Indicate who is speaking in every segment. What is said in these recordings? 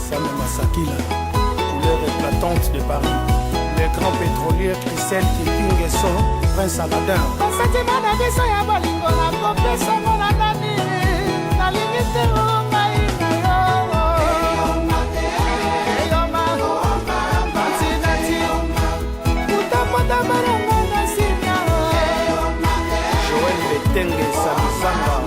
Speaker 1: Sam Masakila, couleur éclatante de Paris. Les grands pétroliers Christelle Kiping et son Prince Aladin. Joël Betenge Samizanga.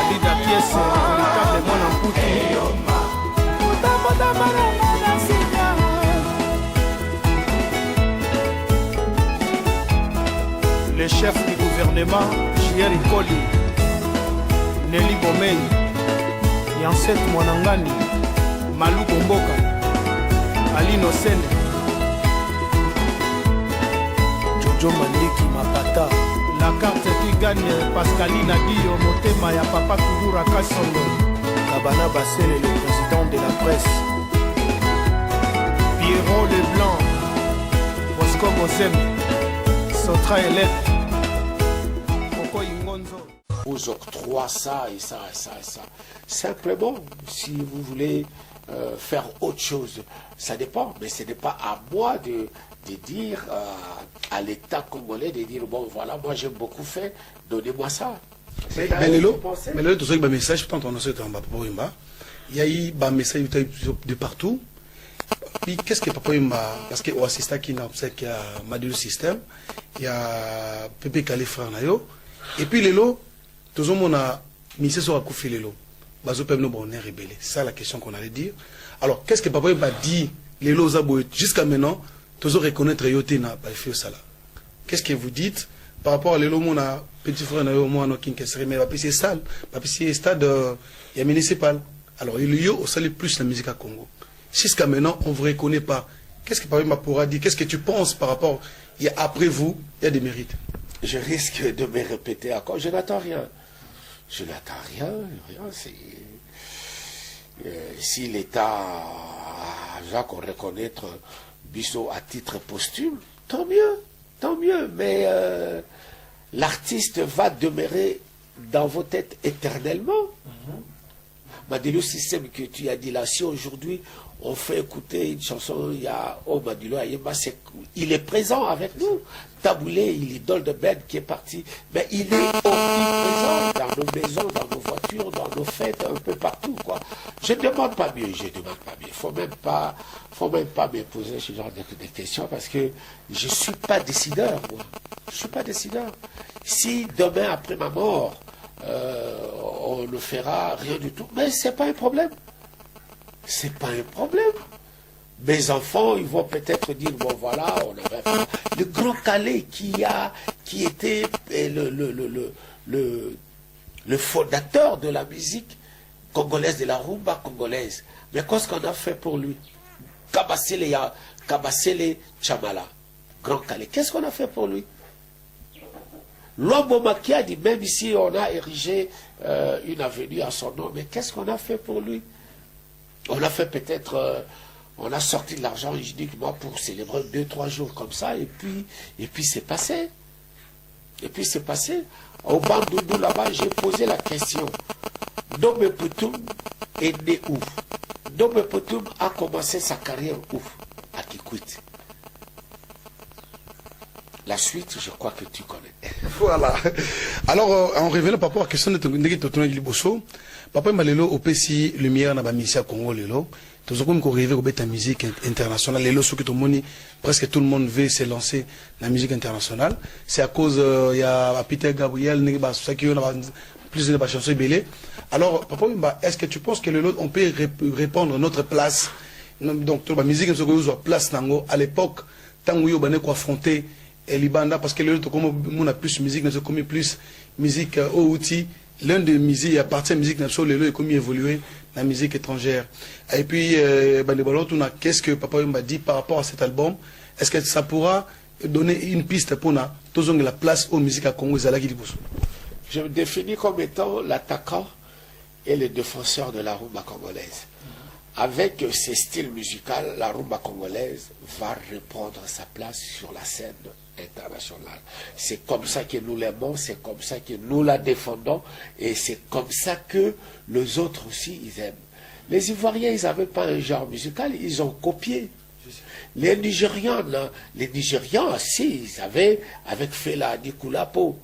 Speaker 1: Adida pièce véritable mon amputi. Le chef du gouvernement, Chieri Koli, Nelly Bomei, Yanset Mwanangani, Malou Bomboka, Alino Sene, Jojo Maliki Mapata. La carte qui gagne Pascaline Aguillo, Motema ya Papa Kudura Kassongo. Kabana Bassel, le président de la presse. Pierrot Leblanc, Bosco Bosem, Sotra Elette, Coco Ingonzo.
Speaker 2: Vous octroie ça et ça et ça et ça. Simplement, si vous voulez faire autre chose, ça dépend, mais ce n'est pas à moi de dire à l'État congolais de dire bon voilà, moi j'ai beaucoup fait, donnez-moi ça.
Speaker 3: Mais là, tout ça, il y a un message, il y a eu un message de partout. Puis qu'est-ce que Papa Yimba, parce que au assistant qui n'a pas qu'il y a Madilu System, il y a Pepe Kalifra Nayo, et puis les lots, tout le monde a mis sur la couffée les lots. Bazo Pemno on est rebellé. C'est ça la question qu'on allait dire. Alors qu'est-ce que Papa Yimba dit les lots jusqu'à maintenant? Toujours reconnaître Yotena, qu'est-ce que vous dites par rapport à l'élo mon petit frère Nayo moi no kinkesri mais c'est salle c'est stade municipal. Alors il y a au salut plus la musique à Congo. Jusqu'à maintenant on vous reconnaît pas. Qu'est-ce que Papa pourra dire? Qu'est-ce que tu penses par rapport après vous, il y a des mérites?
Speaker 2: Je risque de me répéter encore, je n'attends rien. Je n'attends rien, c'est si l'État a qu'on reconnaître Bissot à titre posthume, tant mieux, mais l'artiste va demeurer dans vos têtes éternellement. Madilu System que tu as dit là, si aujourd'hui on fait écouter une chanson, il y a Madilu Ayemba, il est présent avec nous. Taboulé, l'idole de Ben qui est parti, mais il est omniprésent dans nos maisons, dans nos voitures, dans nos fêtes, un peu partout, quoi. Je ne demande pas mieux, faut même pas me poser ce genre de questions parce que je suis pas décideur, moi. Je suis pas décideur. Si demain, après ma mort, on ne fera rien du tout, mais c'est pas un problème. C'est pas un problème. Mes enfants, ils vont peut-être dire, bon voilà, on avait fait le Grand Calais qui était le fondateur de la musique congolaise, de la rumba congolaise. Mais qu'est-ce qu'on a fait pour lui? Kabassele Chamala, Grand Calais. Qu'est-ce qu'on a fait pour lui? L'homme qui a dit, même ici on a érigé une avenue à son nom, mais qu'est-ce qu'on a fait pour lui? On a fait peut-être... on a sorti de l'argent uniquement pour célébrer 2-3 jours comme ça, et puis c'est passé. Et puis c'est passé. Au Bandundu là-bas, j'ai posé la question. Ndombe Poutoum est né où? Ndombe Poutoum a commencé sa carrière où? À Kikwit. La suite, je crois que tu connais.
Speaker 3: Voilà. Alors, en revenant par rapport à la question de Totono Liboso, Papa Malelo au PCI Lumière n'a pas mis à Congo Lelo. Tout ce qu'on arrive à la musique internationale, les lots que tout le monde, presque tout le monde veut se lancer dans la musique internationale. C'est à cause, il y a Peter Gabriel, qui a plus de chansons belées. Alors, papa, est-ce que tu penses que le lot, on peut répondre à notre place? Donc, la musique, on a place à l'époque, tant où on a affronté Libanda, parce que le lot, comme on a plus de musique, on a commis plus musique au outil. L'un des musiques, à partir de la musique nationale, le lot est commis évoluer dans la musique étrangère. Et puis, qu'est-ce que papa m'a dit par rapport à cet album? Est-ce que ça pourra donner une piste pour la place aux musiques à Congo?
Speaker 2: Je me définis comme étant l'attaquant et le défenseur de la rumba congolaise. avec ces styles musicaux, la rumba congolaise va reprendre sa place sur la scène internationale. C'est comme ça que nous l'aimons, c'est comme ça que nous la défendons, et c'est comme ça que les autres aussi, ils aiment. Les Ivoiriens, ils n'avaient pas un genre musical, ils ont copié. Les Nigérians, si, ils avaient, avec Fela Nikulapo,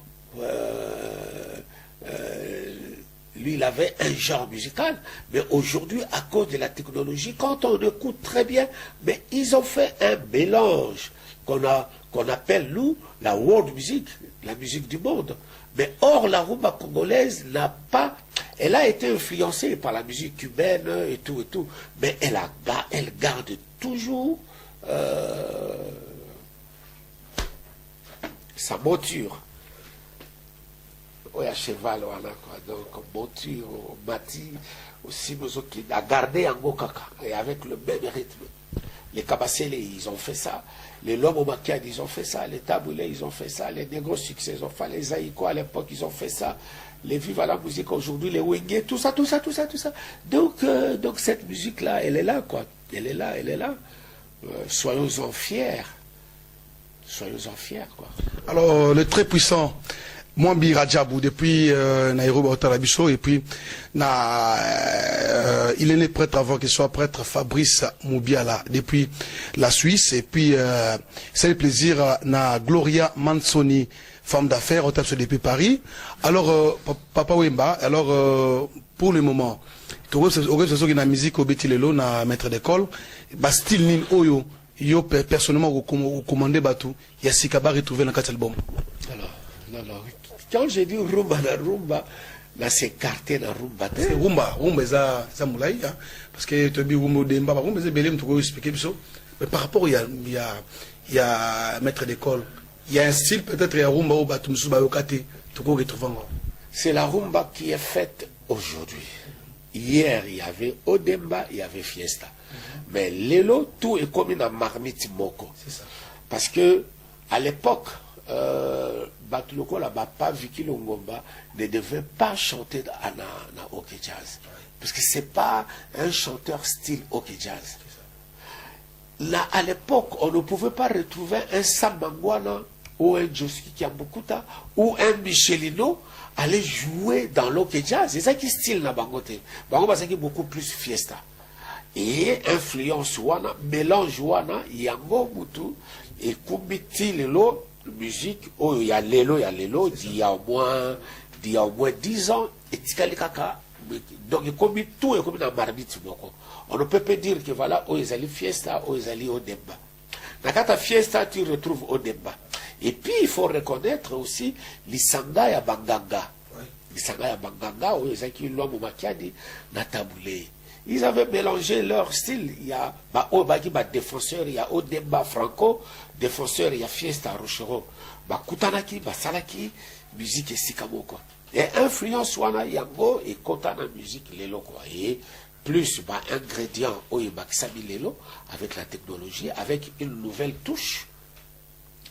Speaker 2: lui, il avait un genre musical, mais aujourd'hui, à cause de la technologie, quand on écoute très bien, mais ils ont fait un mélange qu'on appelle, nous, la world music, la musique du monde. Mais or, la rumba congolaise n'a pas, elle a été influencée par la musique cubaine et tout, mais elle garde toujours sa monture. Oui, à cheval, voilà, quoi. Donc, monture, mati, aussi, qui a gardé un Ngokaka, et avec le même rythme. Les Kabasele, ils ont fait ça. Les Lomo Makiad, ils ont fait ça. Les Taboulé, ils ont fait ça. Les Négro Succès, ils ont fait. Les Aïko, à l'époque, ils ont fait ça. Les Viva la musique aujourd'hui, les Wenge, tout ça. Donc, cette musique-là, elle est là, quoi. Elle est là. Soyons-en fiers. Soyons-en fiers, quoi.
Speaker 3: Alors, le très puissant Mwambi Radjabou, depuis Nairobi Otarabiso, et puis il est né prêtre avant qu'il soit prêtre, Fabrice Moubiala, depuis la Suisse, et puis c'est le plaisir na Gloria Mansoni, femme d'affaires, au tapis depuis Paris. Alors, Papa Wemba, alors pour le moment, tu vois, la musique au Betilelo, na maître d'école, style nin oyo, yo personnellement recommandé Batou, Yassikaba retrouvé dans 4 albums.
Speaker 2: Alors, quand j'ai dit rumba, là c'est écarté dans rumba.
Speaker 3: C'est rumba, ça moulay, parce que tu as dit rumba demba, rumba c'est belém, tu peux expliquer ça. Mais par rapport, il y a maître d'école, il y a un style peut-être, il y a rumba au bateau, tu peux retrouver.
Speaker 2: C'est la rumba qui est faite aujourd'hui. Hier, il y avait Odemba, il y avait Fiesta. Mais Lelo, tout est comme une marmite moko.
Speaker 3: C'est ça.
Speaker 2: Parce que, à l'époque, Batuloko là-bas, pas Vicky Longomba, ne devait pas chanter à OK Jazz. Parce que c'est pas un chanteur style OK Jazz. Là, à l'époque, on ne pouvait pas retrouver un Sambangwana ou un Joski Kiambukuta ou un Michelino aller jouer dans l'OK Jazz. C'est ça qui style na Bangote. Bangote, c'est beaucoup plus fiesta. Et influence wana, mélange wana, yango mutu, et kumbiti lelo, musique, oh, il y a lelo, il y a au moins 10 ans, et tikali kaka. Donc, il comme tout est comme dans marmite. On ne peut pas dire que voilà, oh, ils allaient fiesta, oh, ils allaient au demba. Dans ta fiesta, tu retrouves au demba. Et puis, il faut reconnaître aussi l'Isanga ya Banganga. L'Isanga ya Banganga, où ils ont l'homme makiadi, Nataboulé. Ils avaient mélangé leur style. Il y a défenseur, il y a Odemba Franco, défenseur, il y a Fiesta Rochero. Kutanaki, Salaki, musique et Sikamo, quoi. Et influence wana yango et kotana musique lelo, quoi. Et plus ingrédient Oyebaksami lelo, avec la technologie, avec une nouvelle touche.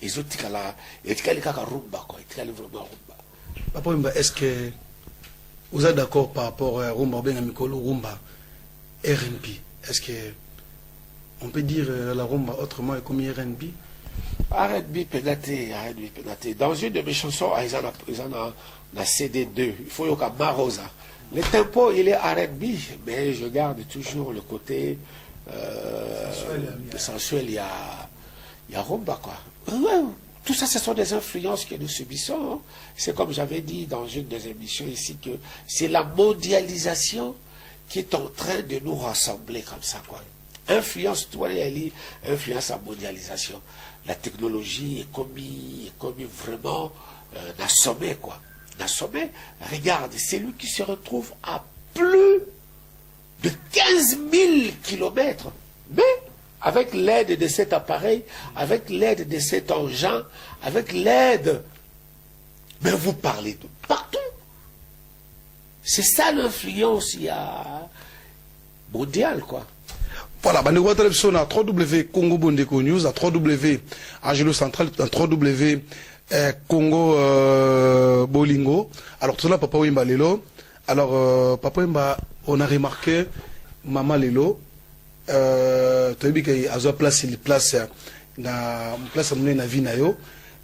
Speaker 2: Ils ont dit rumba, quoi. Ils ont vraiment rumba.
Speaker 3: Papa, est-ce que vous êtes d'accord par rapport à rumba, bien Mikolo, rumba, R&B? Est-ce que on peut dire la rumba autrement comme R&B?
Speaker 2: R&B pénaté. Dans une de mes chansons, ils en ont la CD2. Il faut y avoir Marosa. Le tempo, il est R&B, mais je garde toujours le côté sensuel. Il y a rumba, quoi. Tout ça, ce sont des influences que nous subissons. Hein. C'est comme j'avais dit dans une des émissions ici, que c'est la mondialisation qui est en train de nous rassembler comme ça, quoi. Influence, toi, influence à mondialisation. La technologie est commis vraiment d'un sommet, quoi. D'un sommet. Regarde, c'est lui qui se retrouve à plus de 15 000 kilomètres. Mais avec l'aide de cet appareil, avec l'aide de cet engin, avec l'aide... Mais vous parlez de partout. C'est ça l'influence mondiale, quoi.
Speaker 3: Voilà, on a www Congo Bondeko News, à www Angelo Central, à www Congo Bolingo. Alors, tout là, Papa Wimba Lelo. Alors, Papa Wimba, on a remarqué Maman Lelo, toyebi ke azwa place na place amone na vie na yo,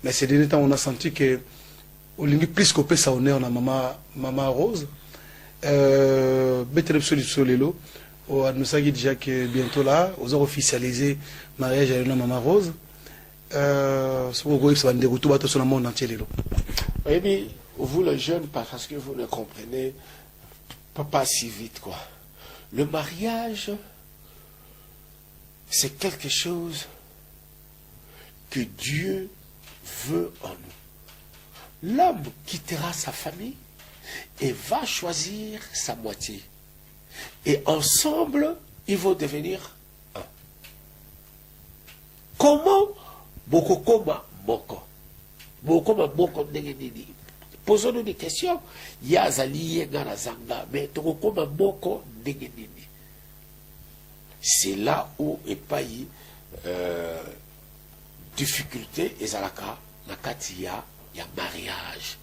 Speaker 3: mais ces derniers temps on a senti que olingi plus kopesa honneur na mama Rose. Betre biso lelo on annonce déjà que bientôt là on va officialiser mariage avec la maman Rose.
Speaker 2: Oui, mais vous les jeunes, parce que vous ne comprenez pas si vite quoi. Le mariage, c'est quelque chose que Dieu veut en nous. L'homme quittera sa famille et va choisir sa moitié. Et ensemble, ils vont devenir un. Comment Bokokoma Moko. Bokoma Moko Ndengenini. Posons-nous des questions. Yazali Zanga, mais Tokokoma Moko Ndengenini. C'est là où est pas difficulté et Zalaka, Nakati ya mariage.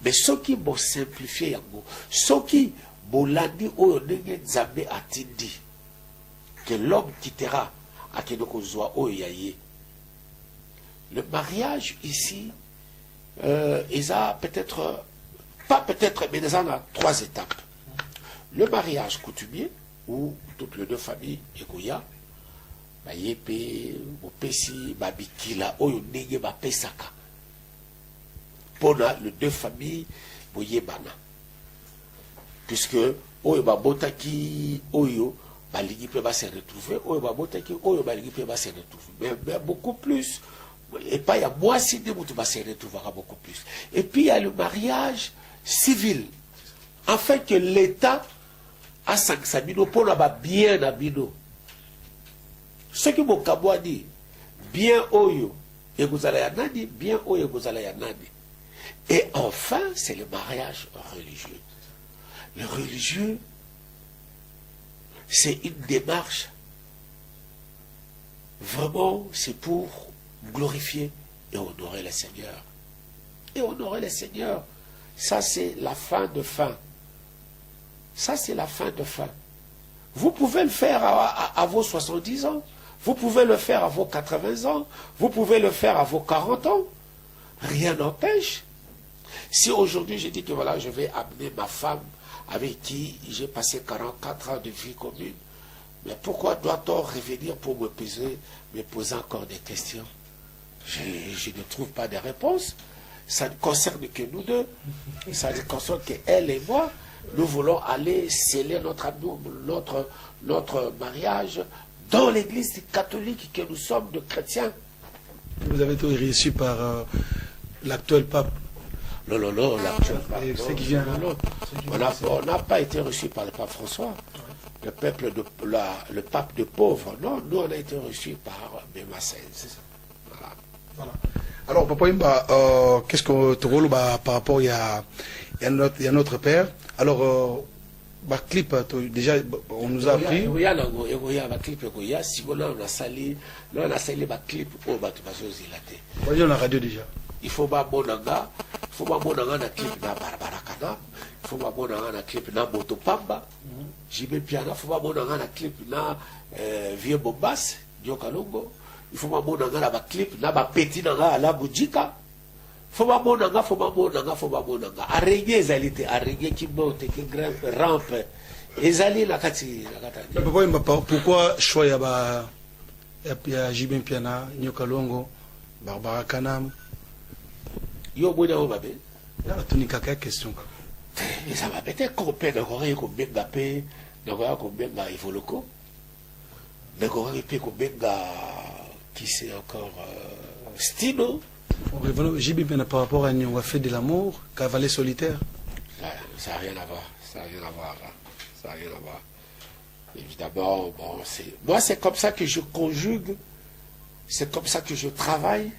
Speaker 2: Mais ceux qui vont simplifier yango, ceux qui bolandi oyo ndenge Nzambe atindi, que l'homme quittera à Kenoko Zoa oyaye. Le mariage ici, ils ont peut-être, pas peut-être, mais ils ont 3 étapes. Le mariage coutumier, où toutes les 2 familles, Egoya, Bayepe, Bopesi, Babikila, Oyo Nege, Bapesaka. Pour les 2 familles, Boyebana. Puisque, Oyo Babotaki, Oyo, Balingipe va se retrouver, Oyo Babotaki, Oyo Balingipe va se retrouver. Mais beaucoup plus. Et pas il y a moi si des va se retrouvera beaucoup plus. Et puis il y a le mariage civil. Afin que l'État a 500 000 pour la bien à bino. Ce que mon kabwa dit, bien oyo, et vous allez à nani, bien oyo, vous allez à nani. Et enfin, c'est le mariage religieux. Le religieux, c'est une démarche. Vraiment, c'est pour glorifier et honorer le Seigneur. Et honorer le Seigneur, ça c'est la fin de fin. Ça c'est la fin de fin. Vous pouvez le faire à vos 70 ans. Vous pouvez le faire à vos 80 ans. Vous pouvez le faire à vos 40 ans. Rien n'empêche. Si aujourd'hui je dis que voilà, je vais amener ma femme avec qui j'ai passé 44 ans de vie commune, mais pourquoi doit-on revenir pour me poser encore des questions? Je ne trouve pas de réponse. Ça ne concerne que nous deux. Ça ne concerne qu'elle et moi. Nous voulons aller sceller notre mariage dans l'église catholique que nous sommes de chrétiens.
Speaker 3: Vous avez été reçu par l'actuel pape.
Speaker 2: Non, l'actuel pape.
Speaker 3: C'est qui vient là.
Speaker 2: On n'a pas été reçu par le pape François. Le pape de pauvres. Non, nous on a été reçus par Bema XVI.
Speaker 3: Voilà. Alors, Papa Imba, qu'est-ce que tu roules par rapport à notre père? Alors, clip, déjà, on nous a appris.
Speaker 2: Il y a un clip, si on a sali clip, on
Speaker 3: a la radio déjà.
Speaker 2: Il faut pas bonanga, na clip na Barbara Kana, il faut pas bonanga na clip na Motopamba, Jimé Piana, il faut pas bonanga na clip na Vieux Bombas, Diokalongo. Il faut que na clip na petit na la bujika. Faut pas arrêter ezalité, arrêter qui monte, qui grimpe, rampe. Ezali la kati.
Speaker 3: Pourquoi choix ya Jibin Piana, Nyokalongo, Barbara Kanam?
Speaker 2: Yo mona o babe.
Speaker 3: Là tu n'as qu'à question.
Speaker 2: Mais ça va peut-être qu'on peut encore ko benga pe, encore ko benga Ivoloko. D'accord, et puis qu'on benga qui c'est encore Stino.
Speaker 3: J'ai bien par rapport à nous, on a fait de l'amour, cavalier solitaire.
Speaker 2: Ça n'a rien à voir. Ça n'a rien à voir. Ça n'a rien à voir. Évidemment, bon, moi c'est comme ça que je conjugue, c'est comme ça que je travaille,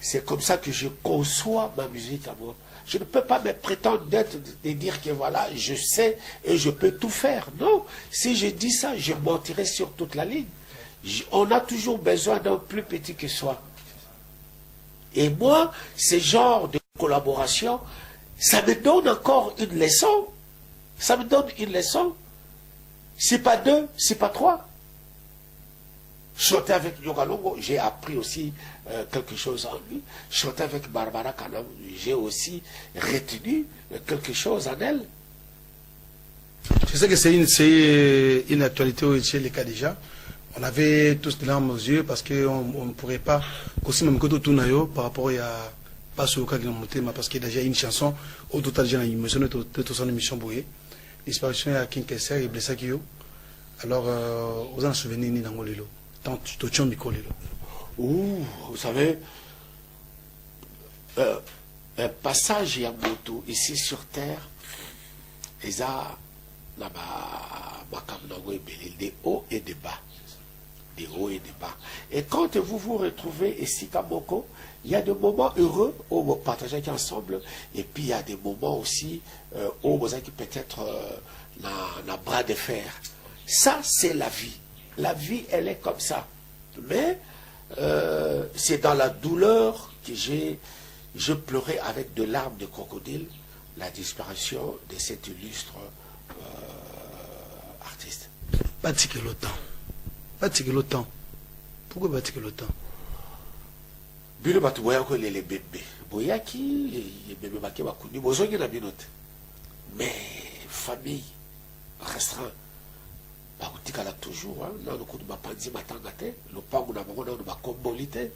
Speaker 2: c'est comme ça que je conçois ma musique à moi. Je ne peux pas me prétendre de dire que voilà, je sais et je peux tout faire. Non, si je dis ça, je mentirai sur toute la ligne. On a toujours besoin d'un plus petit que soi. Et moi, ce genre de collaboration, ça me donne encore une leçon. Ça me donne une leçon. C'est pas 2, c'est pas 3. Chanter avec Nyogalongo, j'ai appris aussi quelque chose en lui. Chanter avec Barbara Kanam, j'ai aussi retenu quelque chose en elle.
Speaker 3: Je sais que c'est une actualité où c'est le cas déjà. On avait tous des larmes aux yeux parce qu'on ne pourrait pas aussi même que tout nayo par rapport à pas sur le cas de mon parce qu'il y a déjà une chanson au total j'ai une émission de son émission bouillée disparition à King Kesser et blessé Kyo. Alors vous en souvenez ni dans le lilo tant tout chon micro lilo.
Speaker 2: Ouh, vous savez un passage à moto ici sur terre et ça là-bas des hauts et des bas. Des hauts et des bas. Et quand vous vous retrouvez ici à Moko, il y a des moments heureux où vous partagez ensemble, et puis il y a des moments aussi où vous avez peut-être un bras de fer. Ça, c'est la vie. La vie, elle est comme ça. Mais c'est dans la douleur que je pleurais avec de larmes de crocodile la disparition de cet illustre artiste.
Speaker 3: Pas de l'OTAN. Bâtir le temps. Pourquoi bâtir le temps?
Speaker 2: Bilo batu boya ko les bébés. Boya qui les bébés baké bakuni bozongi na binote. Mais famille restreint. Ba utika la toujours hein, na ko ba panzi matanga te, le pangu na bango na ba kombolite.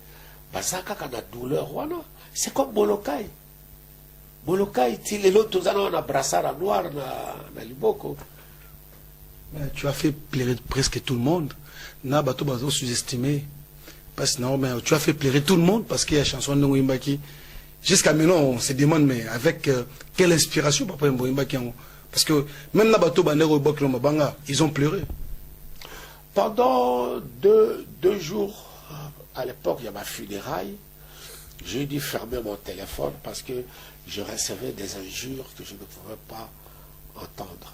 Speaker 2: Bazaka kana douleur wana. C'est comme Molokai. Molokai ti lelo tozana na brassard noir na liboko.
Speaker 3: Mais tu as fait pleurer presque tout le monde. Na bateau bateau sous-estimé parce que non mais tu as fait pleurer tout le monde parce qu'il y a chanson de Mwimbaki jusqu'à maintenant on se demande mais avec quelle inspiration papa Mwimbaki parce que même na bateau bandero boklo mabanga ils ont pleuré
Speaker 2: pendant deux jours à l'époque il y a ma funéraille j'ai dû fermer mon téléphone parce que je recevais des injures que je ne pouvais pas entendre.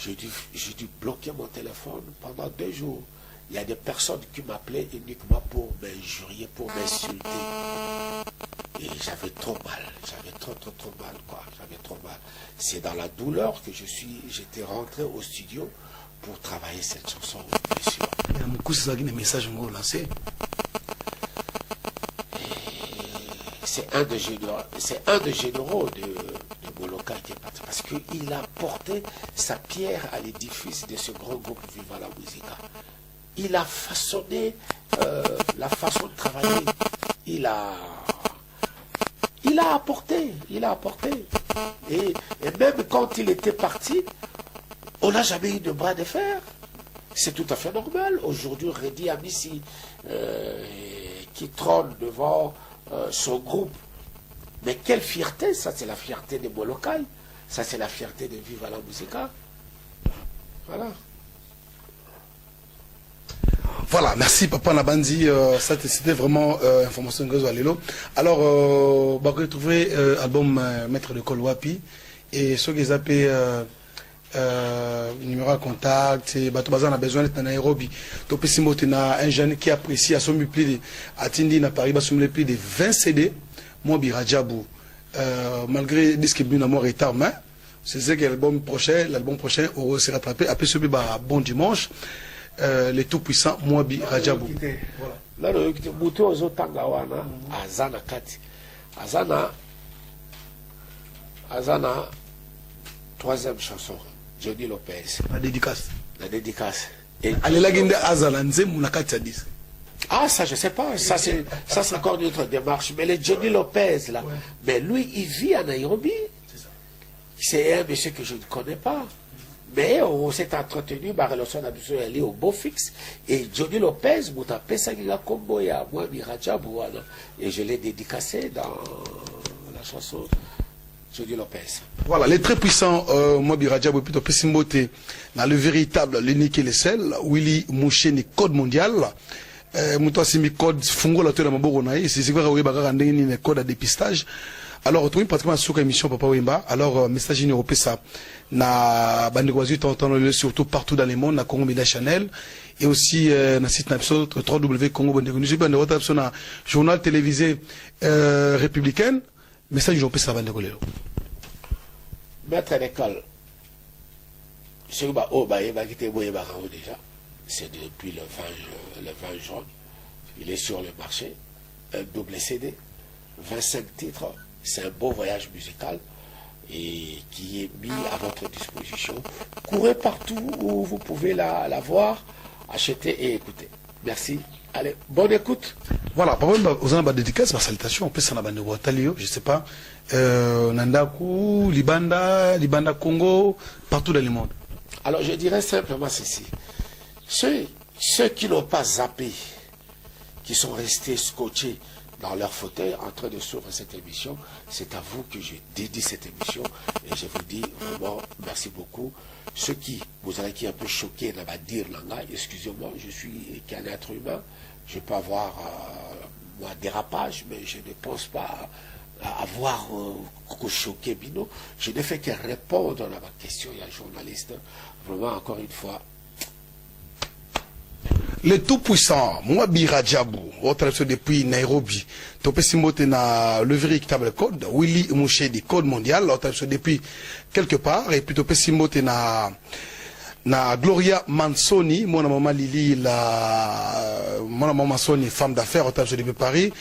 Speaker 2: J'ai dû bloquer mon téléphone pendant 2 jours. Il y a des personnes qui m'appelaient uniquement pour m'injurier, pour m'insulter. Et j'avais trop mal. J'avais trop mal, quoi. J'avais trop mal. C'est dans la douleur que j'étais rentré au studio pour travailler cette chanson. Bien sûr.
Speaker 3: Il y a beaucoup de messages que vous lancez.
Speaker 2: C'est un des généraux de Molokai qui est parti parce qu'il a porté sa pierre à l'édifice de ce grand groupe Viva la Musica. Il a façonné la façon de travailler. Il a apporté. Et même quand il était parti, on n'a jamais eu de bras de fer. C'est tout à fait normal. Aujourd'hui, Redi Amissi qui trône devant son groupe. Mais quelle fierté, ça c'est la fierté de Molokai, ça c'est la fierté de Viva la Musica. Voilà.
Speaker 3: Voilà, merci Papa Nabandi, c'était vraiment information de Alelo. Alors, on va retrouver l'album Maître de Kolwapi et ceux qui appellent numéro de contact, c'est Bato Bazan a besoin d'être en Nairobi. Donc, si vous avez un jeune qui apprécie à son plus de Atindi à Paris, il plus de 20 CD. Moi, Biradjabou, malgré disque bien amour retard, mais c'est que l'album prochain, on se rattraper. Après celui bon dimanche, les tout puissants, moi, Biradjabou.
Speaker 2: Là, le Muto Ozotangawana, Azana Kati. Azana, troisième chanson, Johnny Lopez.
Speaker 3: La dédicace.
Speaker 2: Allez,
Speaker 3: la guinde Azana, Nzemou,
Speaker 2: Ah, ça, je sais pas. Ça, c'est encore une autre démarche. Mais le Johnny Lopez, là, ouais. Mais lui, il vit à Nairobi. C'est un monsieur que je ne connais pas. Mais on s'est entretenu, ma relation a dû aller au beau fixe. Et Johnny Lopez, Moutapé Sangiga Kombo, et à moi, Mirajabou, et je l'ai dédicacé dans la chanson Johnny Lopez.
Speaker 3: Voilà, les très puissants, moi, Biradjabou, plutôt Pessimbote, dans le véritable, l'unique et le seul, Willy Moucheni, code mondial. Mouto asimi code fungo la tela maboko na c'est quoi oui bagara ndenge ni code à dépistage. Alors retrouver pratiquement sur émission Papa Wemba. Alors message ni européen ça na bande kwazi t'entendre surtout partout dans le monde na Congo Media Channel et aussi na site napso www.congo.bande na journal télévisé républicain message européen ça bande kolelo.
Speaker 2: Maître d'école. C'est ba o ba e ba kité boye ba déjà. c'est depuis le 20 juin. Il est sur le marché, un double CD, 25 titres. C'est un beau voyage musical et qui est mis à votre disposition. Courez partout où vous pouvez la voir, acheter et écouter. Merci. Allez, bonne écoute.
Speaker 3: Voilà, par exemple, aux gens dédicace, ma salutation, on peut s'en avoir je sais pas, Nandaku, Libanda Congo, partout dans le monde.
Speaker 2: Alors je dirais simplement ceci. Ceux qui n'ont pas zappé, qui sont restés scotchés dans leur fauteuil en train de suivre cette émission, c'est à vous que je dédie cette émission et je vous dis vraiment merci beaucoup. Ceux qui, vous avez qui un peu choqué dans ma dire langa, excusez-moi, je suis qu'un être humain, je peux avoir moi dérapage, mais je ne pense pas avoir choqué Bino. Je ne fais que répondre à ma question, il y a un journaliste, vraiment encore une fois.
Speaker 3: Le tout-puissant, moi Biradjabou, autre depuis Nairobi, topé simbote na le véritable code, Willy Mouché du code mondial, autre depuis quelque part, et puis topé simbote na Gloria Mansoni, mon maman Lili, mon maman Mansoni, femme d'affaires, autre depuis Paris,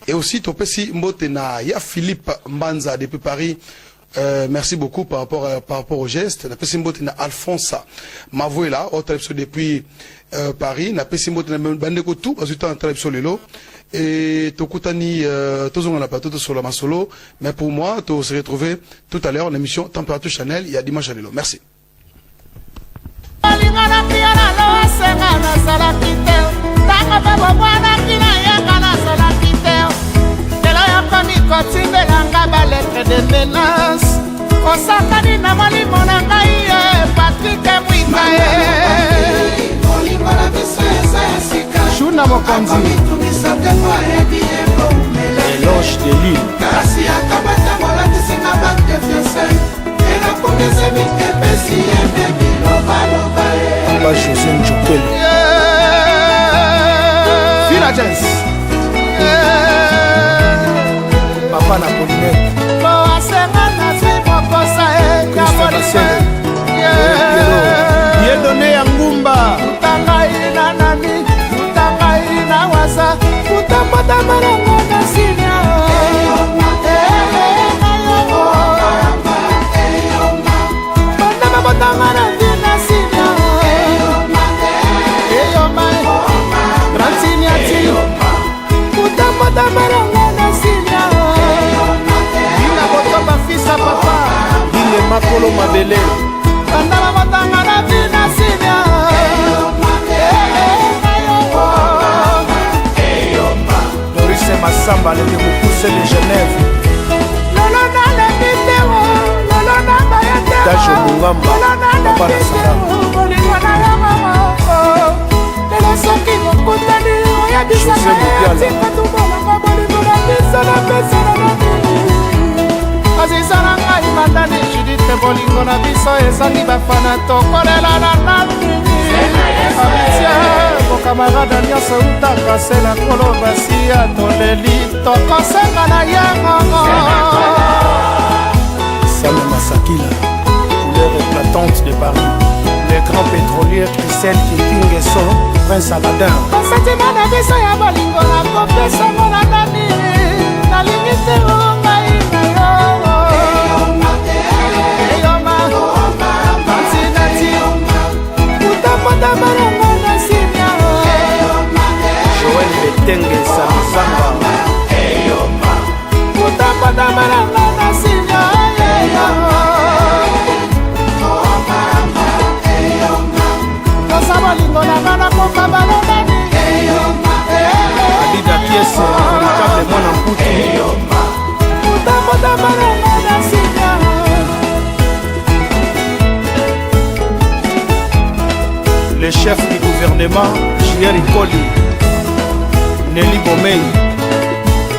Speaker 3: et aussi topé simbote na ya Philippe Mbanza depuis Paris. Merci beaucoup par rapport au geste. Na pesimbote na Alphonse Mavoela, autre depuis Paris. Na pesimbote na bandeko tout, parce que tu es en train de lelo. Et tokutani tozonga na plateau sur la masolo. Mais pour moi, tu se retrouver tout à l'heure en émission Température Chanel. Il y a dimanche à lelo. Merci.
Speaker 1: Kotimbelanga baletre de menace osakani na molimo na ngai Patrick Mwika Shuna Mokonzi Eloge de Lille kasi akabatangola tisinga banque fiancé elakongeze mikepesi yebe bilobaloba Aba José Njokeli Villagers Papa Napoléon Ye donné ya ngumba Utangai na nani Utangai na wasa Utapata marango na sinya Banda mabotanga na vina sinya Eyoma Rantini ati Utapata marango na sinya Ina botoba fisa papa Ile makolo mabele Kandala matanga na vina sinya Doris Massamba le Mukuse de Genève Lolo na le bitero Lolo na bayate Dajo Mungamba Papa na Sara Bolingo na ya mama Lelo soki mokutani Oya bisa na ya Tika tubolanga bolingo na bisa na pesa na nami Azizana ngai mandani Judith bolingo na biso ezangi bafana tokolela na nani Alicia bokamarada nyonso utaka se na kolo basi ya toleli tokosenga na yango Sam Masakila couleur éclatante de Paris les grands pétroliers Christelle Kitingeso Prince Aladin basentima na biso ya bolingo na kopesango na nani nalingi te ngai na yo Joël Betenge Samizanga Utapata maranga na sinya Kosa bolingo na bana koka balonani Adida Kiese Véritable mwana mputu Utapata maranga na sinya Le chef du gouvernement, J.R. Ikoli, Nelly Bomei,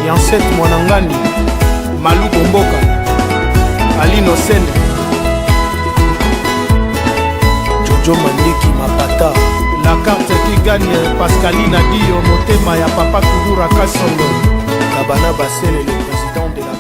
Speaker 1: Yanset Mwanangani, Malou Bomboka, Ali Nosene, Jojo Mandiki Mapata, la carte qui gagne Pascaline Dio, Motema ya Papa Kudura Kasongo, Kabana Bassel, le président de la